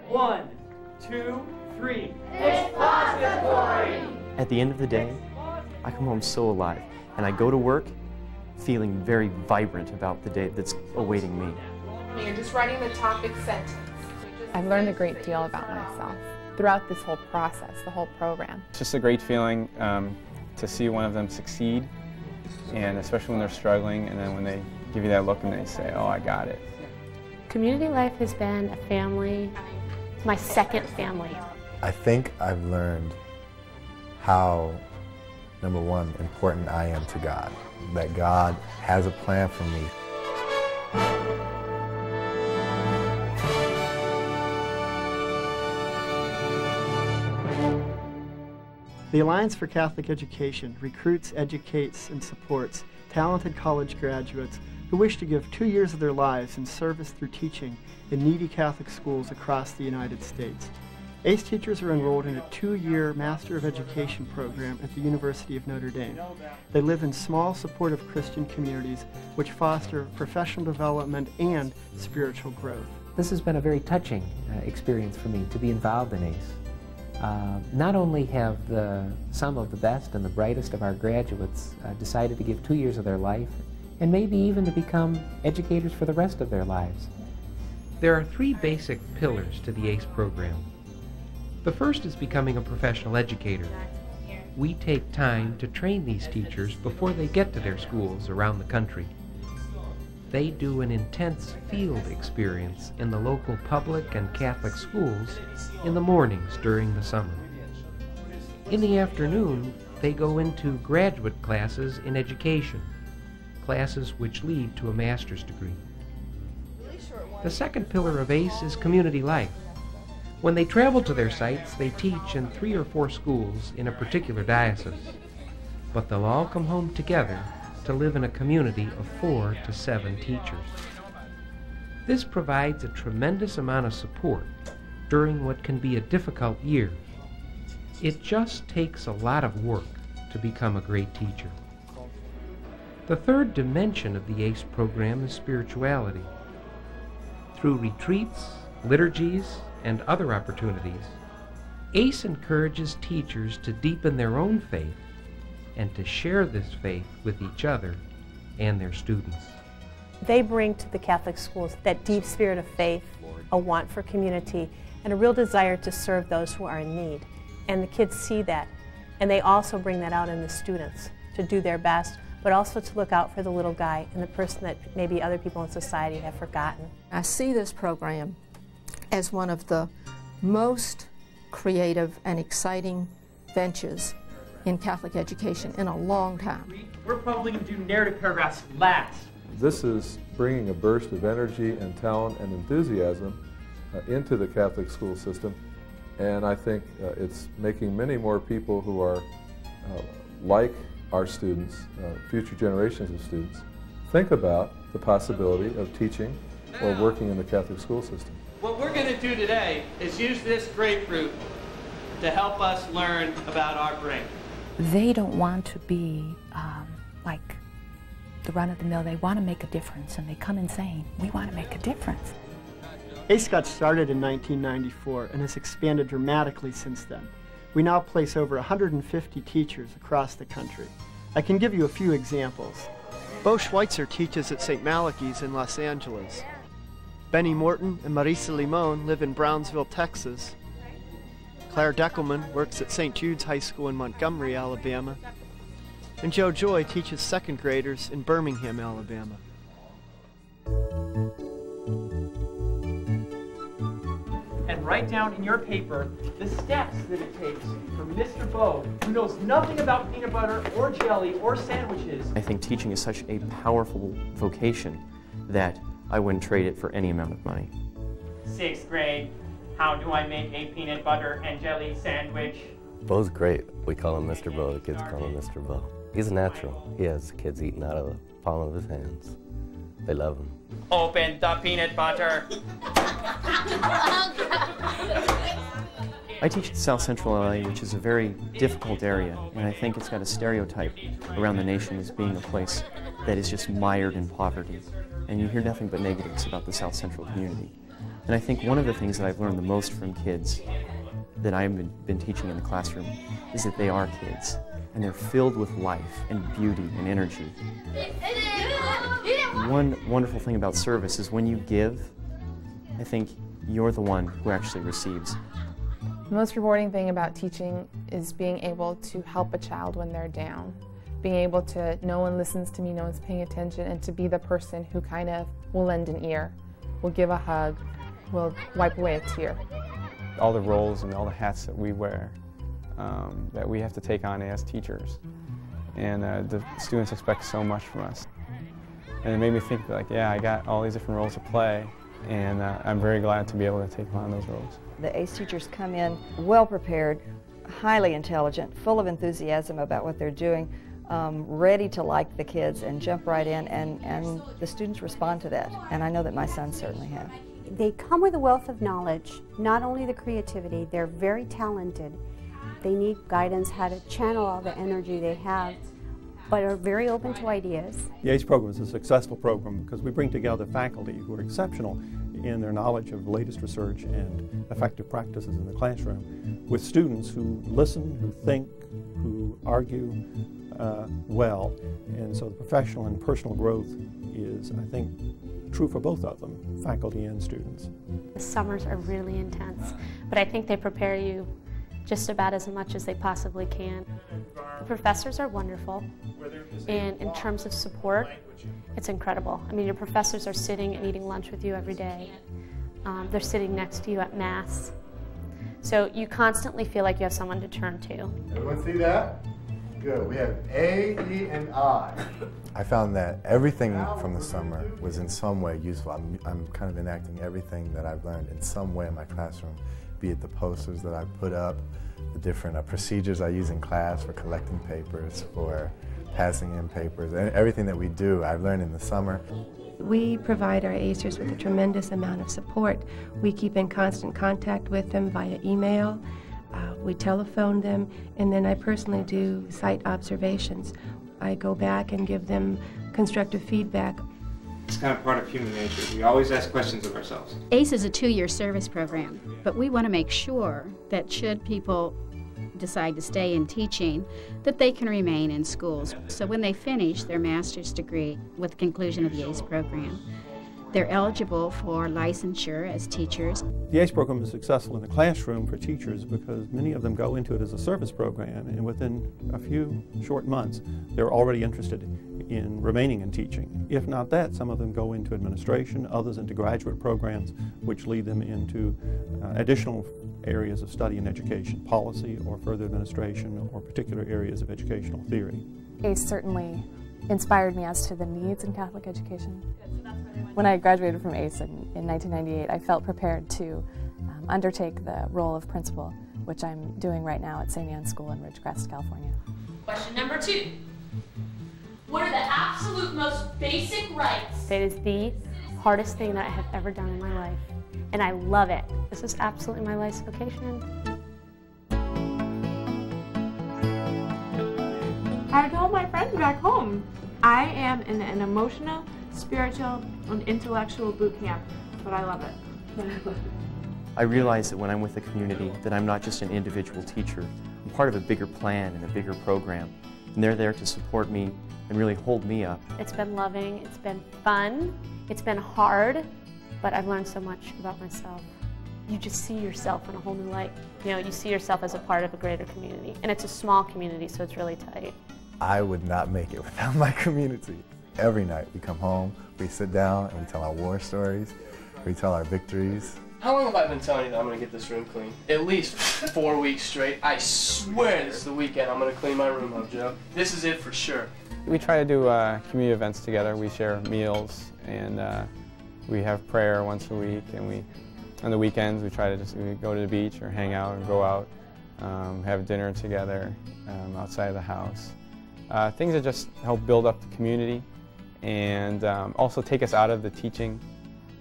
1, 2, 3. Expository! At the end of the day, I come home so alive, and I go to work feeling very vibrant about the day that's awaiting me. You're just writing the topic sentence. I've learned a great deal about myself throughout this whole process, the whole program. It's just a great feeling to see one of them succeed, and especially when they're struggling, and then when they give you that look and they say, oh, I got it. Community life has been a family, my second family. I think I've learned how, number one, important I am to God, that God has a plan for me. The Alliance for Catholic Education recruits, educates, and supports talented college graduates who wish to give 2 years of their lives in service through teaching in needy Catholic schools across the United States. ACE teachers are enrolled in a 2-year Master of Education program at the University of Notre Dame. They live in small, supportive Christian communities which foster professional development and spiritual growth. This has been a very touching experience for me to be involved in ACE. Not only have some of the best and the brightest of our graduates decided to give 2 years of their life, and maybe even to become educators for the rest of their lives. There are 3 basic pillars to the ACE program. The first is becoming a professional educator. We take time to train these teachers before they get to their schools around the country. They do an intense field experience in the local public and Catholic schools in the mornings during the summer. In the afternoon, they go into graduate classes in education, classes which lead to a master's degree. The second pillar of ACE is community life. When they travel to their sites, they teach in 3 or 4 schools in a particular diocese, but they'll all come home together to live in a community of 4 to 7 teachers. This provides a tremendous amount of support during what can be a difficult year. It just takes a lot of work to become a great teacher. The third dimension of the ACE program is spirituality. Through retreats, liturgies, and other opportunities, ACE encourages teachers to deepen their own faith and to share this faith with each other and their students. They bring to the Catholic schools that deep spirit of faith, a want for community, and a real desire to serve those who are in need. And the kids see that, and they also bring that out in the students to do their best, but also to look out for the little guy and the person that maybe other people in society have forgotten. I see this program as one of the most creative and exciting ventures in Catholic education in a long time. We're probably going to do narrative paragraphs last. This is bringing a burst of energy and talent and enthusiasm into the Catholic school system, and I think it's making many more people who are like our students, future generations of students, think about the possibility of teaching or working in the Catholic school system. What we're going to do today is use this grapefruit to help us learn about our brain. They don't want to be like the run-of-the-mill. They want to make a difference, and they come in saying, we want to make a difference. ACE got started in 1994 and has expanded dramatically since then. We now place over 150 teachers across the country. I can give you a few examples. Bo Schweitzer teaches at St. Malachy's in Los Angeles. Benny Morton and Marisa Limon live in Brownsville, Texas. Claire Deckelman works at St. Jude's High School in Montgomery, Alabama. And Joe Joy teaches second graders in Birmingham, Alabama. And write down in your paper the steps that it takes for Mr. Bo, who knows nothing about peanut butter or jelly or sandwiches. I think teaching is such a powerful vocation that I wouldn't trade it for any amount of money. 6th grade, how do I make a peanut butter and jelly sandwich? Bo's great. We call him Mr. Bo. The kids call him Mr. Bo. He's a natural. He has the kids eating out of the palm of his hands. They love him. Open the peanut butter. I teach at South Central LA, which is a very difficult area, and I think it's got a stereotype around the nation as being a place that is just mired in poverty. And you hear nothing but negatives about the South Central community. And I think one of the things that I've learned the most from kids that I've been teaching in the classroom is that they are kids, and they're filled with life and beauty and energy. One wonderful thing about service is when you give, I think you're the one who actually receives. The most rewarding thing about teaching is being able to help a child when they're down. Being able to, no one listens to me, no one's paying attention, and to be the person who kind of will lend an ear, will give a hug, will wipe away a tear. All the roles and all the hats that we wear, that we have to take on as teachers. And the students expect so much from us. And it made me think, like, yeah, I got all these different roles to play, and I'm very glad to be able to take on those roles. The ACE teachers come in well prepared, highly intelligent, full of enthusiasm about what they're doing, ready to like the kids and jump right in, and the students respond to that. And I know that my sons certainly have. They come with a wealth of knowledge, not only the creativity, they're very talented. They need guidance how to channel all the energy they have, but are very open to ideas. The ACE program is a successful program because we bring together faculty who are exceptional in their knowledge of the latest research and effective practices in the classroom, with students who listen, who think, who argue well. And so the professional and personal growth is, I think, true for both of them, faculty and students. The summers are really intense, but I think they prepare you just about as much as they possibly can. The professors are wonderful, and in terms of support, it's incredible. I mean, your professors are sitting and eating lunch with you every day. They're sitting next to you at Mass. So you constantly feel like you have someone to turn to. Everyone see that? Good. We have A, E, and I. I found that everything from the summer was in some way useful. I'm kind of enacting everything that I've learned in some way in my classroom, be it the posters that I put up, the different procedures I use in class for collecting papers, for passing in papers, and everything that we do I've learned in the summer. We provide our ACERs with a tremendous amount of support. We keep in constant contact with them via email, we telephone them, and then I personally do site observations. I go back and give them constructive feedback. It's kind of part of human nature. We always ask questions of ourselves. ACE is a 2-year service program, but we want to make sure that should people decide to stay in teaching, that they can remain in schools. So when they finish their master's degree with the conclusion of the ACE program, they're eligible for licensure as teachers. The ACE program is successful in the classroom for teachers because many of them go into it as a service program, and within a few short months they're already interested in remaining in teaching. If not that, some of them go into administration, others into graduate programs, which lead them into additional areas of study and education, policy or further administration or particular areas of educational theory. ACE certainly inspired me as to the needs in Catholic education. When I graduated from ACE in 1998, I felt prepared to undertake the role of principal, which I'm doing right now at St. Anne's School in Ridgecrest, California. Question number 2. What are the absolute most basic rights? It is the hardest thing that I have ever done in my life, and I love it. This is absolutely my life's vocation. I told my friends back home, I am in an emotional, spiritual, and intellectual boot camp, but I love it. I realize that when I'm with the community that I'm not just an individual teacher. I'm part of a bigger plan and a bigger program, and they're there to support me and really hold me up. It's been loving, it's been fun, it's been hard, but I've learned so much about myself. You just see yourself in a whole new light. You know, you see yourself as a part of a greater community, and it's a small community, so it's really tight. I would not make it without my community. Every night we come home, we sit down and we tell our war stories, we tell our victories. How long have I been telling you that I'm going to get this room clean? At least 4 weeks straight. I swear this is the weekend I'm going to clean my room up, Joe. This is it for sure. We try to do community events together. We share meals, and we have prayer once a week, and on the weekends we try to just go to the beach or hang out and go out, have dinner together outside of the house. Things that just help build up the community and also take us out of the teaching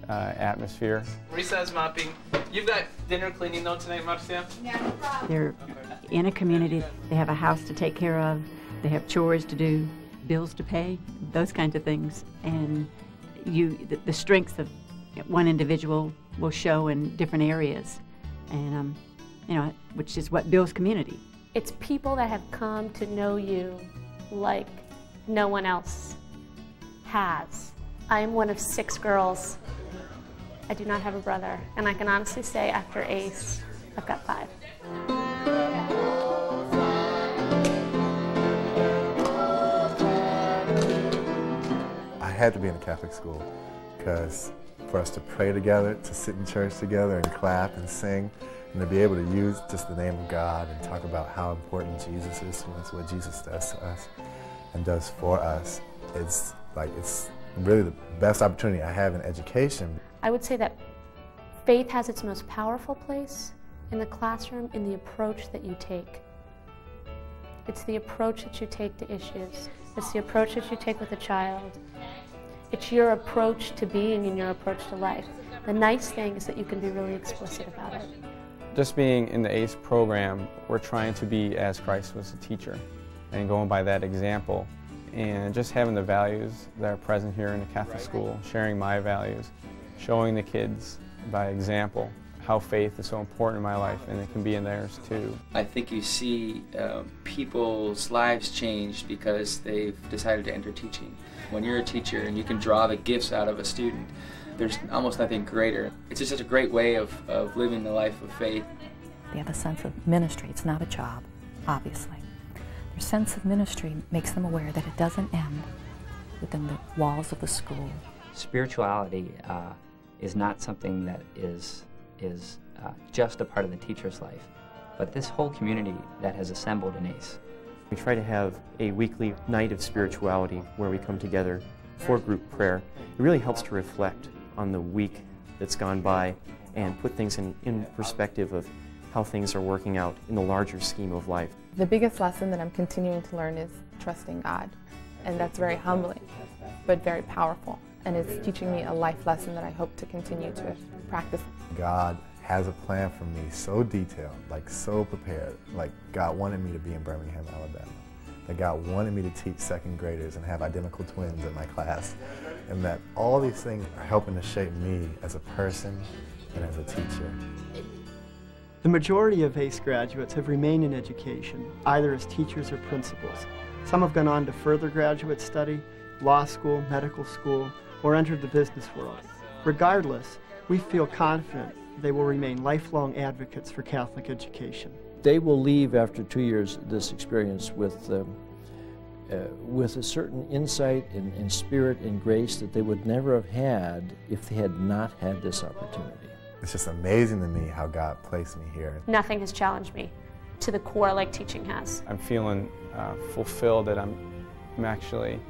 atmosphere. Recess mopping. You've got dinner cleaning though tonight, Marcia? Yeah, no problem. They're in a community. They have a house to take care of. They have chores to do, bills to pay, those kinds of things. And the strengths of one individual will show in different areas, and which is what builds community. It's people that have come to know you like no one else has. I am one of 6 girls. I do not have a brother, and I can honestly say after ACE, I've got 5. I had to be in a Catholic school because for us to pray together, to sit in church together and clap and sing, and to be able to use just the name of God and talk about how important Jesus is to us, what Jesus does to us and does for us, it's really the best opportunity I have in education. I would say that faith has its most powerful place in the classroom in the approach that you take. It's the approach that you take to issues. It's the approach that you take with a child. It's your approach to being and your approach to life. The nice thing is that you can be really explicit about it. Just being in the ACE program, we're trying to be as Christ was a teacher and going by that example, and just having the values that are present here in the Catholic school, sharing my values, showing the kids by example how faith is so important in my life, and it can be in theirs too. I think you see people's lives change because they've decided to enter teaching. When you're a teacher and you can draw the gifts out of a student, there's almost nothing greater. It's just such a great way of living the life of faith. They have a sense of ministry. It's not a job, obviously. Their sense of ministry makes them aware that it doesn't end within the walls of the school. Spirituality is not something that is just a part of the teacher's life, but this whole community that has assembled in ACE. We try to have a weekly night of spirituality where we come together for group prayer. It really helps to reflect on the week that's gone by and put things in perspective of how things are working out in the larger scheme of life. The biggest lesson that I'm continuing to learn is trusting God, and that's very humbling, but very powerful, and it's teaching me a life lesson that I hope to continue to practice. God has a plan for me so detailed, like so prepared, like God wanted me to be in Birmingham, Alabama. That God wanted me to teach second graders and have identical twins in my class, and that all these things are helping to shape me as a person and as a teacher. The majority of ACE graduates have remained in education, either as teachers or principals. Some have gone on to further graduate study, law school, medical school, or entered the business world. Regardless, we feel confident they will remain lifelong advocates for Catholic education. They will leave after 2 years of this experience with a certain insight and spirit and grace that they would never have had if they had not had this opportunity. It's just amazing to me how God placed me here. Nothing has challenged me to the core like teaching has. I'm feeling fulfilled that I'm actually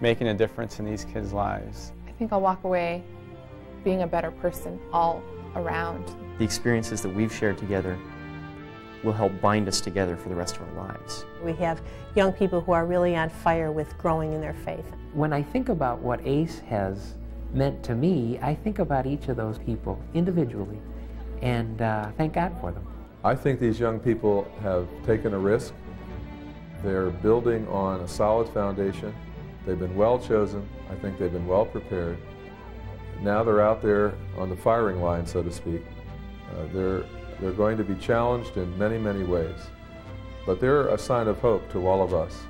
making a difference in these kids' lives. I think I'll walk away being a better person all around. The experiences that we've shared together will help bind us together for the rest of our lives. We have young people who are really on fire with growing in their faith. When I think about what ACE has meant to me, I think about each of those people individually and thank God for them. I think these young people have taken a risk. They're building on a solid foundation. They've been well chosen. I think they've been well prepared. Now they're out there on the firing line, so to speak. They're going to be challenged in many, many ways. But they're a sign of hope to all of us.